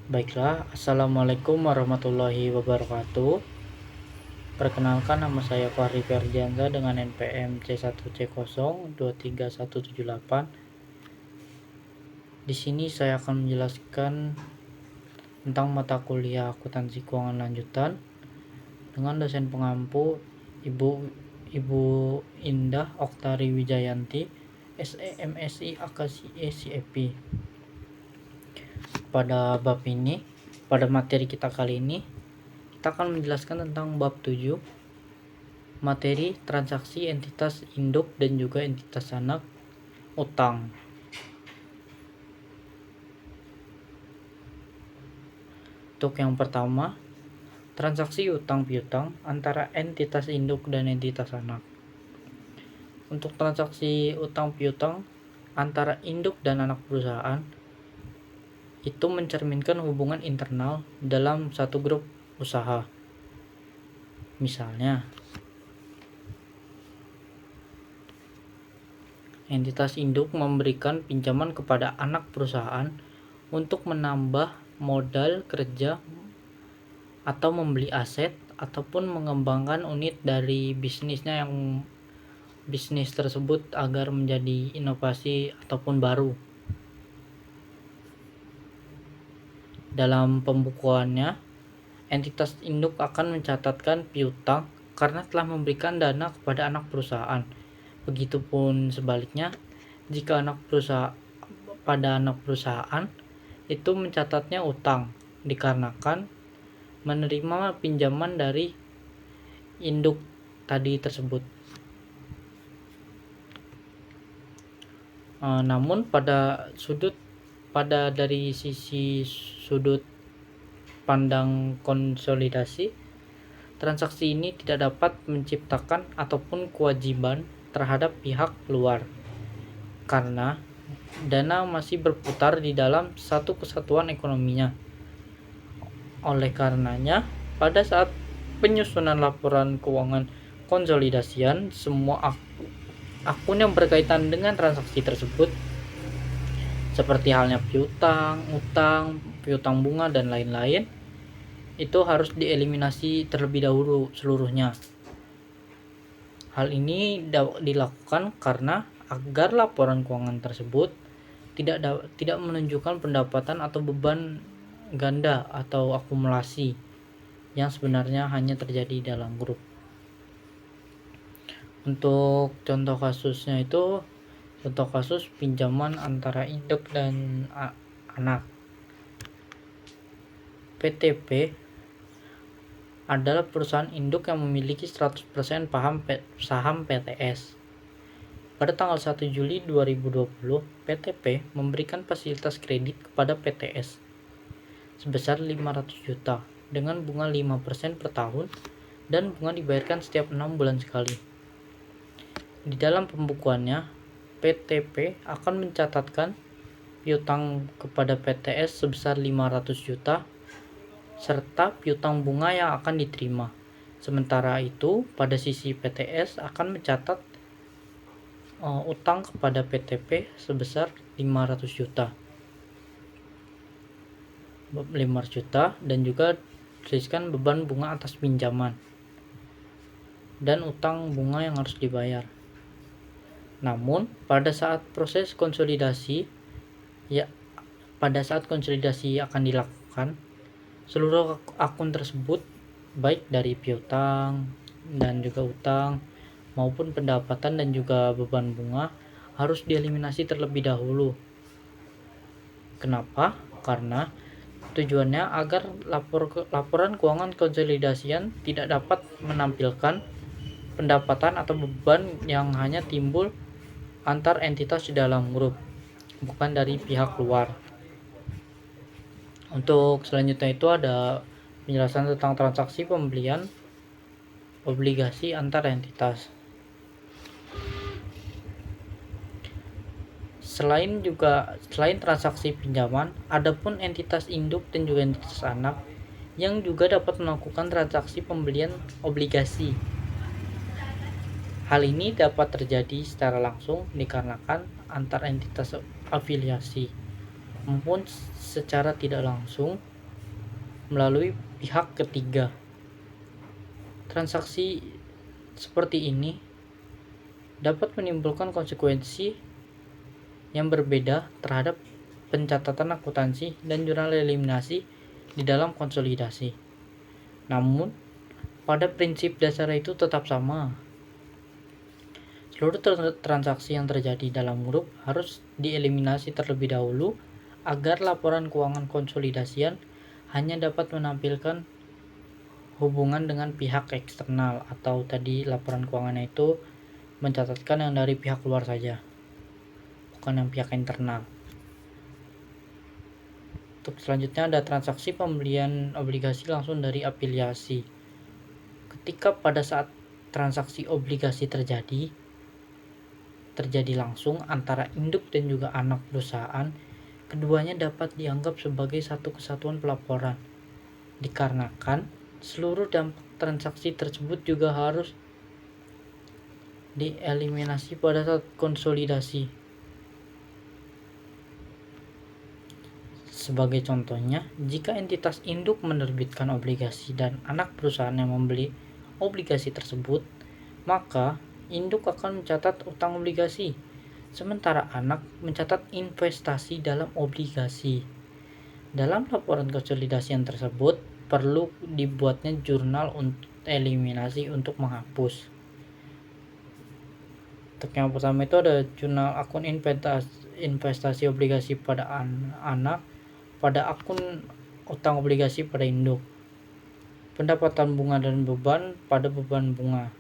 Baiklah, Assalamualaikum warahmatullahi wabarakatuh. Perkenalkan, nama saya Fahri Ferdiansa dengan NPM C1C0231178. Di sini saya akan menjelaskan tentang mata kuliah akuntansi keuangan lanjutan dengan dosen pengampu Ibu Indah Oktari Wijayanti, SEMSI AKSI CFP. Pada materi kita kali ini, kita akan menjelaskan tentang bab 7, materi transaksi entitas induk dan juga entitas anak utang. Untuk yang pertama, transaksi utang piutang antara entitas induk dan entitas anak. Untuk transaksi utang piutang antara induk dan anak perusahaan, itu mencerminkan hubungan internal dalam satu grup usaha. Misalnya, entitas induk memberikan pinjaman kepada anak perusahaan untuk menambah modal kerja atau membeli aset ataupun mengembangkan unit dari bisnis tersebut agar menjadi inovasi ataupun baru. Dalam pembukuannya, entitas induk akan mencatatkan piutang karena telah memberikan dana kepada anak perusahaan. Begitupun sebaliknya, jika anak perusahaan itu mencatatnya utang dikarenakan menerima pinjaman dari induk tadi tersebut. Namun dari sisi sudut pandang konsolidasi, transaksi ini tidak dapat menciptakan ataupun kewajiban terhadap pihak luar karena dana masih berputar di dalam satu kesatuan ekonominya. Oleh karenanya, pada saat penyusunan laporan keuangan konsolidasian, semua akun yang berkaitan dengan transaksi tersebut seperti halnya piutang, utang, piutang bunga, dan lain-lain, itu harus dieliminasi terlebih dahulu seluruhnya. Hal ini dilakukan karena agar laporan keuangan tersebut tidak menunjukkan pendapatan atau beban ganda atau akumulasi yang sebenarnya hanya terjadi dalam grup. Untuk contoh kasusnya itu, contoh kasus pinjaman antara induk dan anak. PTP adalah perusahaan induk yang memiliki 100% saham PTS. Pada tanggal 1 Juli 2020, PTP memberikan fasilitas kredit kepada PTS sebesar 500 juta dengan bunga 5% per tahun dan bunga dibayarkan setiap 6 bulan sekali. Di dalam pembukuannya, PTP akan mencatatkan piutang kepada PTS sebesar 500 juta serta piutang bunga yang akan diterima. Sementara itu, pada sisi PTS akan mencatat utang kepada PTP sebesar 500 juta dan juga tuliskan beban bunga atas pinjaman dan utang bunga yang harus dibayar. Namun, pada saat konsolidasi akan dilakukan, seluruh akun tersebut, baik dari piutang dan juga utang maupun pendapatan dan juga beban bunga, harus dieliminasi terlebih dahulu. Kenapa? Karena tujuannya agar laporan keuangan konsolidasian tidak dapat menampilkan pendapatan atau beban yang hanya timbul antar entitas di dalam grup, bukan dari pihak luar. Untuk selanjutnya itu ada penjelasan tentang transaksi pembelian obligasi antar entitas. Selain transaksi pinjaman, adapun entitas induk dan juga entitas anak yang juga dapat melakukan transaksi pembelian obligasi. Hal ini dapat terjadi secara langsung dikarenakan antar entitas afiliasi maupun secara tidak langsung melalui pihak ketiga. Transaksi seperti ini dapat menimbulkan konsekuensi yang berbeda terhadap pencatatan akuntansi dan jurnal eliminasi di dalam konsolidasi. Namun, pada prinsip dasar itu tetap sama. Seluruh transaksi yang terjadi dalam grup harus dieliminasi terlebih dahulu agar laporan keuangan konsolidasian hanya dapat menampilkan hubungan dengan pihak eksternal, atau tadi laporan keuangannya itu mencatatkan yang dari pihak luar saja, bukan yang pihak internal. Untuk selanjutnya ada transaksi pembelian obligasi langsung dari afiliasi. Ketika pada saat transaksi obligasi terjadi langsung antara induk dan juga anak perusahaan, keduanya dapat dianggap sebagai satu kesatuan pelaporan, dikarenakan seluruh dampak transaksi tersebut juga harus dieliminasi pada saat konsolidasi. Sebagai contohnya, jika entitas induk menerbitkan obligasi dan anak perusahaan yang membeli obligasi tersebut, maka induk akan mencatat utang obligasi, sementara anak mencatat investasi dalam obligasi. Dalam laporan konsolidasi yang tersebut, perlu dibuatnya jurnal untuk eliminasi untuk menghapus. Untuk yang pertama itu ada jurnal akun investasi obligasi pada anak, pada akun utang obligasi pada induk, pendapatan bunga dan beban pada beban bunga.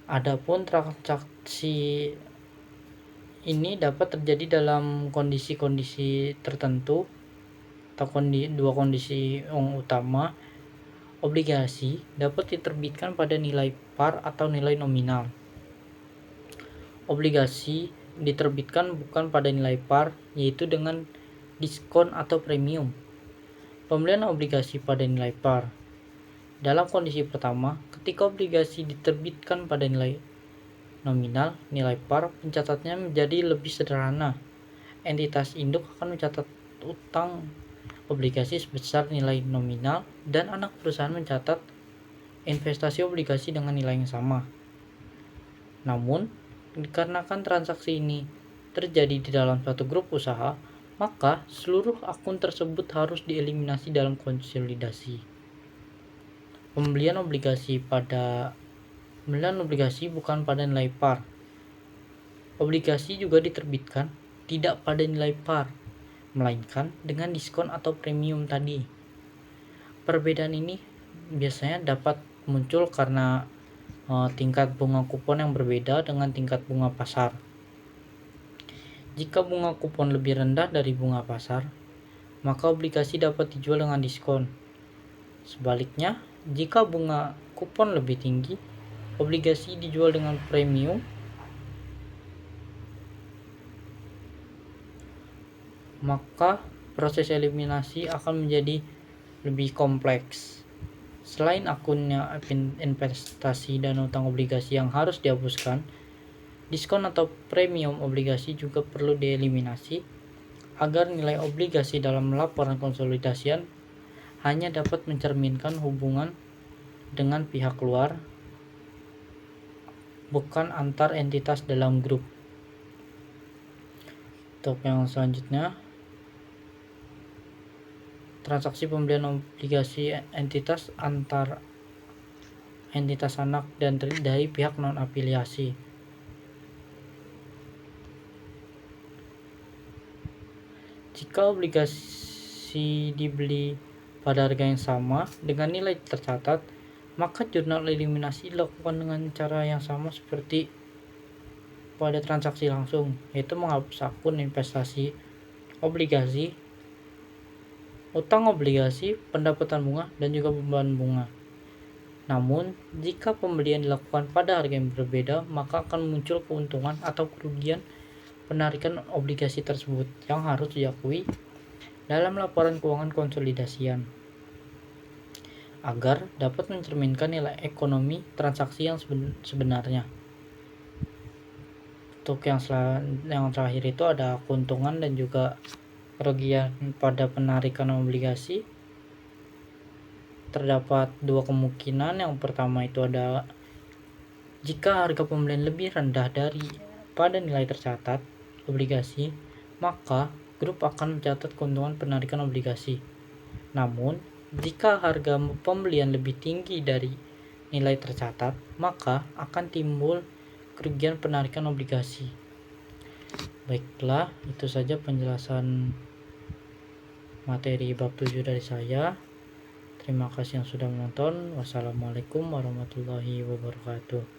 Adapun transaksi ini dapat terjadi dalam kondisi-kondisi tertentu atau dua kondisi yang utama. Obligasi dapat diterbitkan pada nilai par atau nilai nominal. Obligasi diterbitkan bukan pada nilai par, yaitu dengan diskon atau premium. Pembelian obligasi pada nilai par. Dalam kondisi pertama, ketika obligasi diterbitkan pada nilai nominal, nilai par, pencatatnya menjadi lebih sederhana. Entitas induk akan mencatat utang obligasi sebesar nilai nominal dan anak perusahaan mencatat investasi obligasi dengan nilai yang sama. Namun, dikarenakan transaksi ini terjadi di dalam suatu grup usaha, maka seluruh akun tersebut harus dieliminasi dalam konsolidasi. Pembelian obligasi bukan pada nilai par. Obligasi juga diterbitkan tidak pada nilai par, melainkan dengan diskon atau premium tadi. Perbedaan ini biasanya dapat muncul karena tingkat bunga kupon yang berbeda dengan tingkat bunga pasar. Jika bunga kupon lebih rendah dari bunga pasar, maka obligasi dapat dijual dengan diskon. Sebaliknya, jika bunga kupon lebih tinggi, obligasi dijual dengan premium. Maka proses eliminasi akan menjadi lebih kompleks. Selain akunnya investasi dan utang obligasi yang harus dihapuskan, diskon atau premium obligasi juga perlu dieliminasi agar nilai obligasi dalam laporan konsolidasian hanya dapat mencerminkan hubungan dengan pihak luar, bukan antar entitas dalam grup. Untuk yang selanjutnya, transaksi pembelian obligasi entitas antar entitas anak dan dari pihak non-afiliasi. Jika obligasi dibeli pada harga yang sama dengan nilai tercatat, maka jurnal eliminasi dilakukan dengan cara yang sama seperti pada transaksi langsung, yaitu menghapus akun investasi obligasi, utang obligasi, pendapatan bunga, dan juga beban bunga. Namun, jika pembelian dilakukan pada harga yang berbeda, maka akan muncul keuntungan atau kerugian penarikan obligasi tersebut yang harus diakui dalam laporan keuangan konsolidasian agar dapat mencerminkan nilai ekonomi transaksi yang sebenarnya. Untuk yang terakhir itu ada keuntungan dan juga kerugian pada penarikan obligasi. Terdapat dua kemungkinan. Yang pertama itu ada jika harga pembelian lebih rendah dari pada nilai tercatat obligasi, maka grup akan mencatat keuntungan penarikan obligasi. Namun, jika harga pembelian lebih tinggi dari nilai tercatat, maka akan timbul kerugian penarikan obligasi. Baiklah, itu saja penjelasan materi bab 7 dari saya. Terima kasih yang sudah menonton. Wassalamualaikum warahmatullahi wabarakatuh.